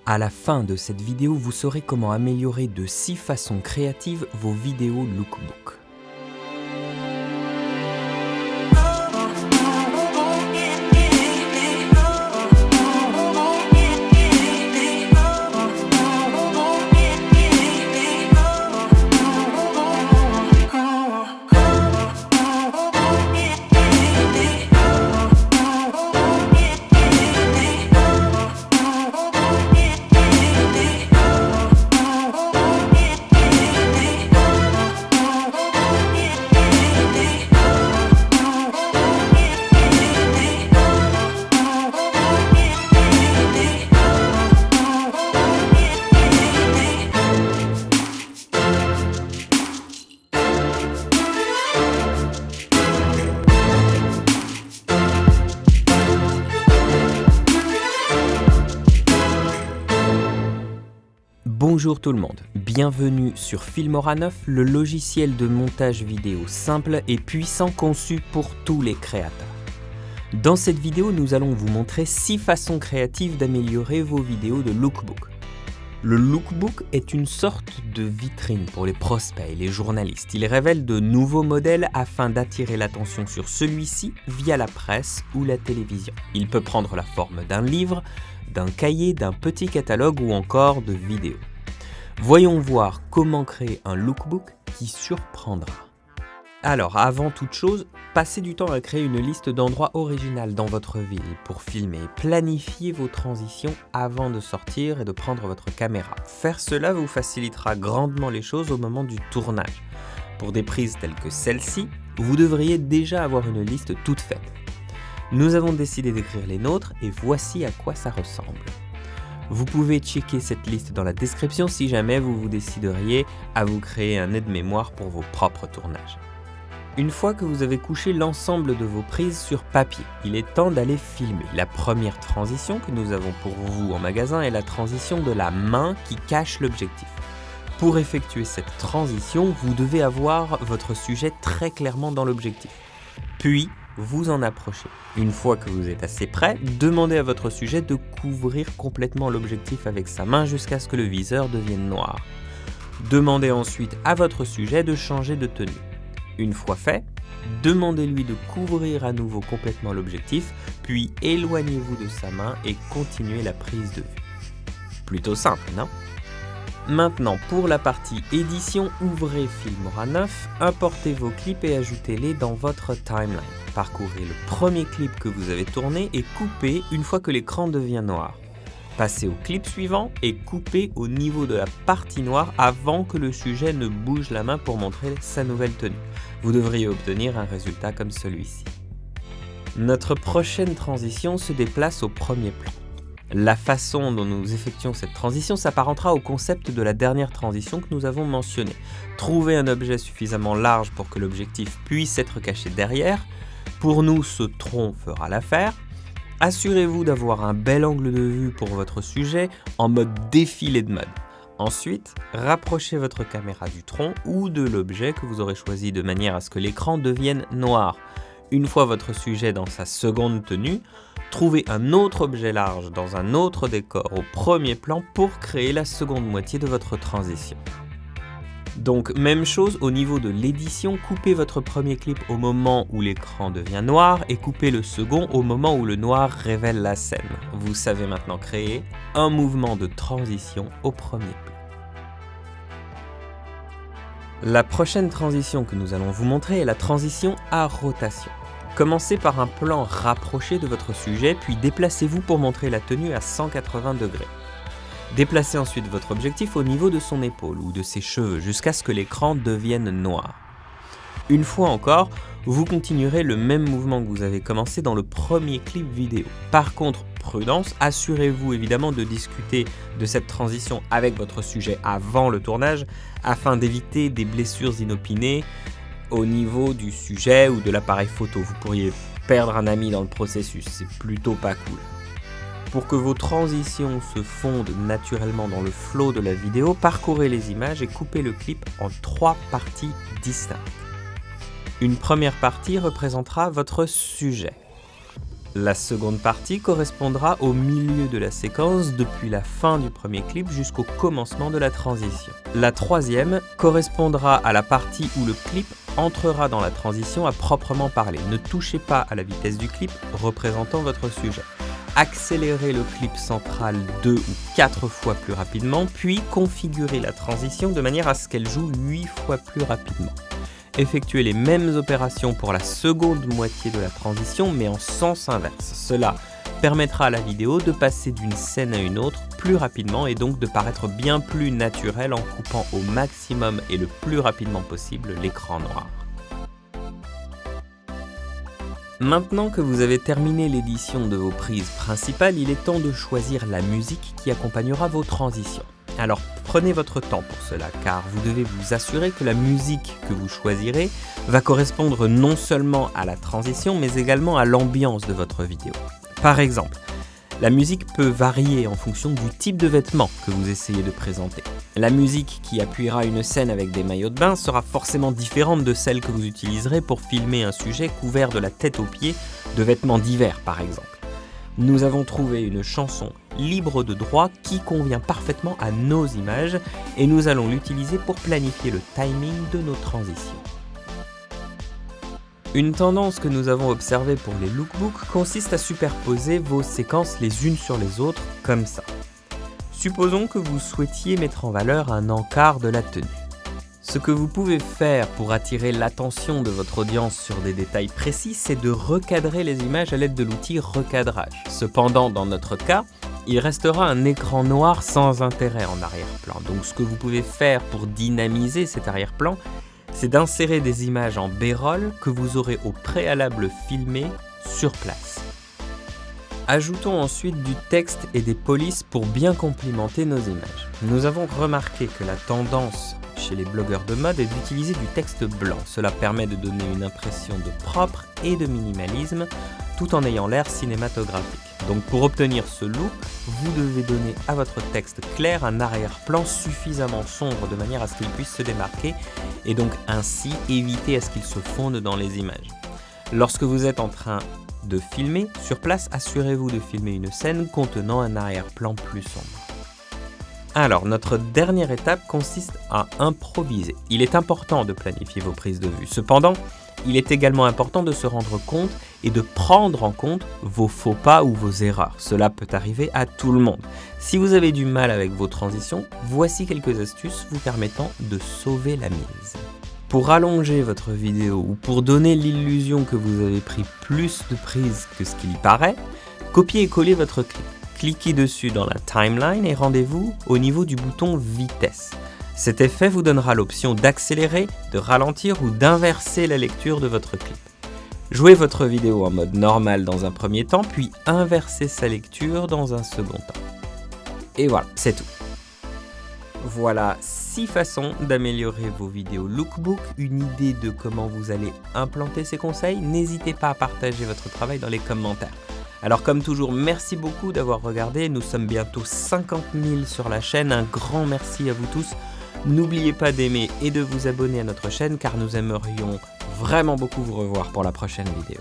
À la fin de cette vidéo, vous saurez comment améliorer de 6 façons créatives vos vidéos lookbook. Bonjour tout le monde, bienvenue sur Filmora 9, le logiciel de montage vidéo simple et puissant conçu pour tous les créateurs. Dans cette vidéo, nous allons vous montrer 6 façons créatives d'améliorer vos vidéos de lookbook. Le lookbook est une sorte de vitrine pour les prospects et les journalistes. Il révèle de nouveaux modèles afin d'attirer l'attention sur celui-ci via la presse ou la télévision. Il peut prendre la forme d'un livre, d'un cahier, d'un petit catalogue ou encore de vidéos. Voyons voir comment créer un lookbook qui surprendra. Alors, avant toute chose, passez du temps à créer une liste d'endroits originaux dans votre ville pour filmer. Planifiez vos transitions avant de sortir et de prendre votre caméra. Faire cela vous facilitera grandement les choses au moment du tournage. Pour des prises telles que celle-ci, vous devriez déjà avoir une liste toute faite. Nous avons décidé d'écrire les nôtres et voici à quoi ça ressemble. Vous pouvez checker cette liste dans la description si jamais vous vous décideriez à vous créer un aide-mémoire pour vos propres tournages. Une fois que vous avez couché l'ensemble de vos prises sur papier, il est temps d'aller filmer. La première transition que nous avons pour vous en magasin est la transition de la main qui cache l'objectif. Pour effectuer cette transition, vous devez avoir votre sujet très clairement dans l'objectif. Puis, vous en approchez. Une fois que vous êtes assez prêt, demandez à votre sujet de couvrir complètement l'objectif avec sa main jusqu'à ce que le viseur devienne noir. Demandez ensuite à votre sujet de changer de tenue. Une fois fait, demandez-lui de couvrir à nouveau complètement l'objectif, puis éloignez-vous de sa main et continuez la prise de vue. Plutôt simple, non ? Maintenant, pour la partie édition, ouvrez Filmora 9, importez vos clips et ajoutez-les dans votre timeline. Parcourez le premier clip que vous avez tourné et coupez une fois que l'écran devient noir. Passez au clip suivant et coupez au niveau de la partie noire avant que le sujet ne bouge la main pour montrer sa nouvelle tenue. Vous devriez obtenir un résultat comme celui-ci. Notre prochaine transition se déplace au premier plan. La façon dont nous effectuons cette transition s'apparentera au concept de la dernière transition que nous avons mentionné. Trouvez un objet suffisamment large pour que l'objectif puisse être caché derrière. Pour nous, ce tronc fera l'affaire. Assurez-vous d'avoir un bel angle de vue pour votre sujet en mode défilé de mode. Ensuite, rapprochez votre caméra du tronc ou de l'objet que vous aurez choisi de manière à ce que l'écran devienne noir. Une fois votre sujet dans sa seconde tenue, trouvez un autre objet large dans un autre décor au premier plan pour créer la seconde moitié de votre transition. Donc, même chose au niveau de l'édition, coupez votre premier clip au moment où l'écran devient noir et coupez le second au moment où le noir révèle la scène. Vous savez maintenant créer un mouvement de transition au premier plan. La prochaine transition que nous allons vous montrer est la transition à rotation. Commencez par un plan rapproché de votre sujet, puis déplacez-vous pour montrer la tenue à 180 degrés. Déplacez ensuite votre objectif au niveau de son épaule ou de ses cheveux jusqu'à ce que l'écran devienne noir. Une fois encore, vous continuerez le même mouvement que vous avez commencé dans le premier clip vidéo. Par contre, prudence, assurez-vous évidemment de discuter de cette transition avec votre sujet avant le tournage afin d'éviter des blessures inopinées au niveau du sujet ou de l'appareil photo. Vous pourriez perdre un ami dans le processus, c'est plutôt pas cool. Pour que vos transitions se fondent naturellement dans le flow de la vidéo, parcourez les images et coupez le clip en 3 parties distinctes. Une première partie représentera votre sujet. La seconde partie correspondra au milieu de la séquence depuis la fin du premier clip jusqu'au commencement de la transition. La troisième correspondra à la partie où le clip entrera dans la transition à proprement parler. Ne touchez pas à la vitesse du clip représentant votre sujet. Accélérez le clip central 2 ou 4 fois plus rapidement, puis configurez la transition de manière à ce qu'elle joue 8 fois plus rapidement. Effectuez les mêmes opérations pour la seconde moitié de la transition, mais en sens inverse. Cela permettra à la vidéo de passer d'une scène à une autre plus rapidement et donc de paraître bien plus naturelle en coupant au maximum et le plus rapidement possible l'écran noir. Maintenant que vous avez terminé l'édition de vos prises principales, il est temps de choisir la musique qui accompagnera vos transitions. Alors prenez votre temps pour cela, car vous devez vous assurer que la musique que vous choisirez va correspondre non seulement à la transition, mais également à l'ambiance de votre vidéo. Par exemple, la musique peut varier en fonction du type de vêtements que vous essayez de présenter. La musique qui appuiera une scène avec des maillots de bain sera forcément différente de celle que vous utiliserez pour filmer un sujet couvert de la tête aux pieds de vêtements d'hiver par exemple. Nous avons trouvé une chanson libre de droit qui convient parfaitement à nos images et nous allons l'utiliser pour planifier le timing de nos transitions. Une tendance que nous avons observée pour les lookbooks consiste à superposer vos séquences les unes sur les autres, comme ça. Supposons que vous souhaitiez mettre en valeur un encart de la tenue. Ce que vous pouvez faire pour attirer l'attention de votre audience sur des détails précis, c'est de recadrer les images à l'aide de l'outil recadrage. Cependant, dans notre cas, il restera un écran noir sans intérêt en arrière-plan. Donc ce que vous pouvez faire pour dynamiser cet arrière-plan, c'est d'insérer des images en B-roll que vous aurez au préalable filmées sur place. Ajoutons ensuite du texte et des polices pour bien complimenter nos images. Nous avons remarqué que la tendance chez les blogueurs de mode est d'utiliser du texte blanc. Cela permet de donner une impression de propre et de minimalisme tout en ayant l'air cinématographique. Donc pour obtenir ce look, vous devez donner à votre texte clair un arrière-plan suffisamment sombre de manière à ce qu'il puisse se démarquer et donc ainsi éviter à ce qu'il se fonde dans les images. Lorsque vous êtes en train de filmer, sur place, assurez-vous de filmer une scène contenant un arrière-plan plus sombre. Alors, notre dernière étape consiste à improviser. Il est important de planifier vos prises de vue. Cependant, il est également important de se rendre compte et de prendre en compte vos faux pas ou vos erreurs. Cela peut arriver à tout le monde. Si vous avez du mal avec vos transitions, voici quelques astuces vous permettant de sauver la mise. Pour allonger votre vidéo ou pour donner l'illusion que vous avez pris plus de prises que ce qu'il paraît, copiez et collez votre clip. Cliquez dessus dans la timeline et rendez-vous au niveau du bouton vitesse. Cet effet vous donnera l'option d'accélérer, de ralentir ou d'inverser la lecture de votre clip. Jouez votre vidéo en mode normal dans un premier temps, puis inversez sa lecture dans un second temps. Et voilà, c'est tout. Voilà 6 façons d'améliorer vos vidéos lookbook, une idée de comment vous allez implanter ces conseils. N'hésitez pas à partager votre travail dans les commentaires. Alors comme toujours, merci beaucoup d'avoir regardé, nous sommes bientôt 50 000 sur la chaîne, un grand merci à vous tous. N'oubliez pas d'aimer et de vous abonner à notre chaîne car nous aimerions vraiment beaucoup vous revoir pour la prochaine vidéo.